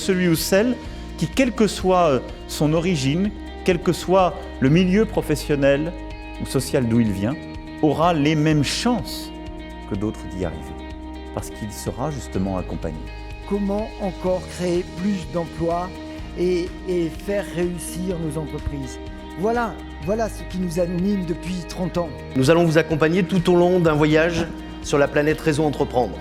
celui ou celle qui, quelle que soit son origine, quel que soit le milieu professionnel ou social d'où il vient, aura les mêmes chances que d'autres d'y arriver, parce qu'il sera justement accompagné. Comment encore créer plus d'emplois et faire réussir nos entreprises? Voilà ce qui nous anime depuis 30 ans. Nous allons vous accompagner tout au long d'un voyage sur la planète Réseau Entreprendre.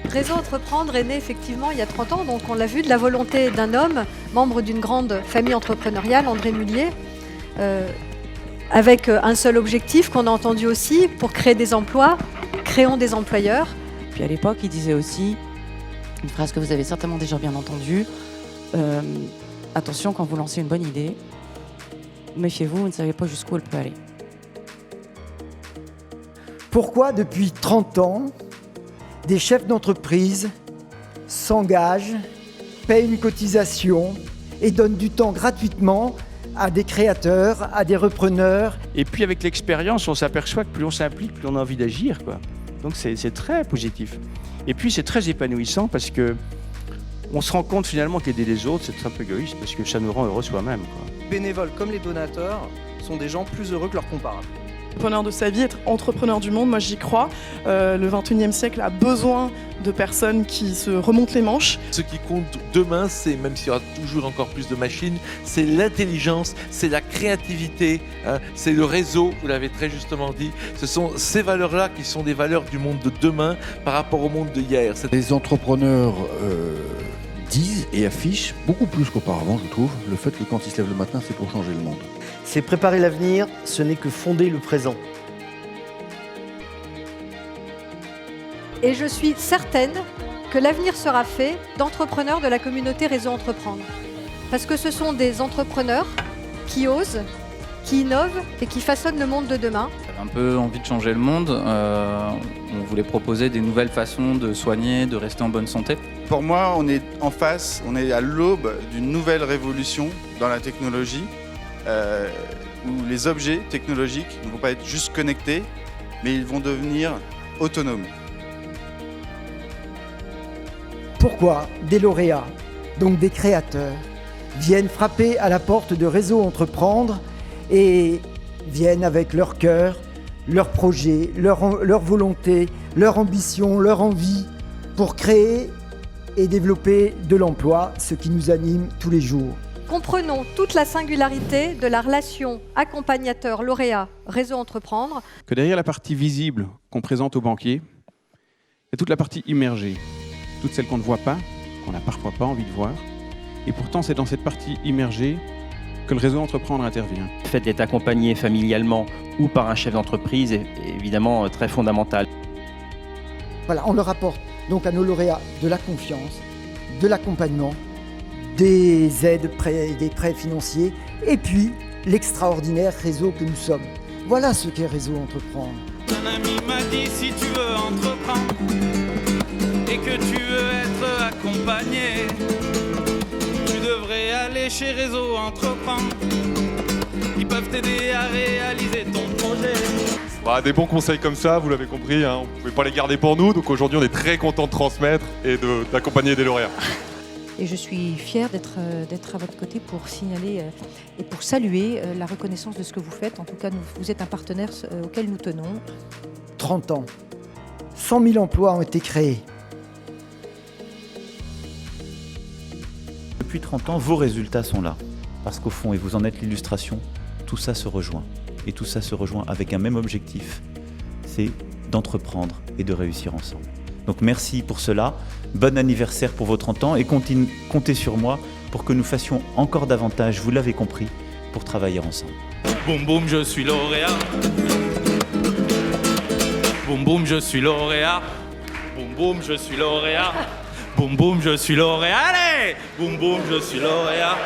Réseau Entreprendre est né effectivement il y a 30 ans, donc on l'a vu, de la volonté d'un homme, membre d'une grande famille entrepreneuriale, André Mullier, avec un seul objectif qu'on a entendu aussi, pour créer des emplois, créons des employeurs. Puis à l'époque, il disait aussi une phrase que vous avez certainement déjà bien entendue, attention quand vous lancez une bonne idée, méfiez-vous, vous ne savez pas jusqu'où elle peut aller. Pourquoi depuis 30 ans, des chefs d'entreprise s'engagent, payent une cotisation et donnent du temps gratuitement à des créateurs, à des repreneurs? Et puis avec l'expérience, on s'aperçoit que plus on s'implique, plus on a envie d'agir, quoi. Donc c'est très positif. Et puis c'est très épanouissant parce que on se rend compte finalement qu'aider les autres, c'est un peu égoïste parce que ça nous rend heureux soi-même, quoi. Les bénévoles comme les donateurs sont des gens plus heureux que leurs comparables. Entrepreneur de sa vie, être entrepreneur du monde, moi j'y crois. Le 21e siècle a besoin de personnes qui se remontent les manches. Ce qui compte demain, c'est, même s'il y aura toujours encore plus de machines, c'est l'intelligence, c'est la créativité, c'est le réseau, vous l'avez très justement dit. Ce sont ces valeurs-là qui sont des valeurs du monde de demain par rapport au monde d'hier. Les entrepreneurs disent et affichent beaucoup plus qu'auparavant, je trouve, le fait que quand ils se lèvent le matin, c'est pour changer le monde. C'est préparer l'avenir, ce n'est que fonder le présent. Et je suis certaine que l'avenir sera fait d'entrepreneurs de la communauté Réseau Entreprendre. Parce que ce sont des entrepreneurs qui osent, qui innovent et qui façonnent le monde de demain. J'avais un peu envie de changer le monde. On voulait proposer des nouvelles façons de soigner, de rester en bonne santé. Pour moi, on est en face, on est à l'aube d'une nouvelle révolution dans la technologie. Où les objets technologiques ne vont pas être juste connectés, mais ils vont devenir autonomes. Pourquoi des lauréats, donc des créateurs, viennent frapper à la porte de Réseau Entreprendre et viennent avec leur cœur, leur projet, leur volonté, leur ambition, leur envie pour créer et développer de l'emploi, ce qui nous anime tous les jours. Comprenons toute la singularité de la relation accompagnateur-lauréat Réseau Entreprendre. Que derrière la partie visible qu'on présente aux banquiers, il y a toute la partie immergée, toute celle qu'on ne voit pas, qu'on n'a parfois pas envie de voir. Et pourtant, c'est dans cette partie immergée que le Réseau Entreprendre intervient. Le fait d'être accompagné familialement ou par un chef d'entreprise est évidemment très fondamental. Voilà, on leur apporte donc à nos lauréats de la confiance, de l'accompagnement, des aides, des prêts financiers et puis l'extraordinaire réseau que nous sommes. Voilà ce qu'est Réseau Entreprendre. Un ami m'a dit si tu veux entreprendre et que tu veux être accompagné, tu devrais aller chez Réseau Entreprendre. Ils peuvent t'aider à réaliser ton projet. Des bons conseils comme ça, vous l'avez compris, on ne pouvait pas les garder pour nous, donc aujourd'hui on est très content de transmettre et d'accompagner des lauréats. Et je suis fière d'être à votre côté pour signaler et pour saluer la reconnaissance de ce que vous faites. En tout cas, vous êtes un partenaire auquel nous tenons. 30 ans, 100 000 emplois ont été créés. Depuis 30 ans, vos résultats sont là. Parce qu'au fond, et vous en êtes l'illustration, tout ça se rejoint. Et tout ça se rejoint avec un même objectif, c'est d'entreprendre et de réussir ensemble. Donc merci pour cela, bon anniversaire pour vos 30 ans et comptez sur moi pour que nous fassions encore davantage, vous l'avez compris, pour travailler ensemble. Boum boum, je suis lauréat. Boum boum, je suis lauréat. Boum boum, je suis lauréat. Boum boum, je suis lauréat. Allez! Boum boum, je suis lauréat.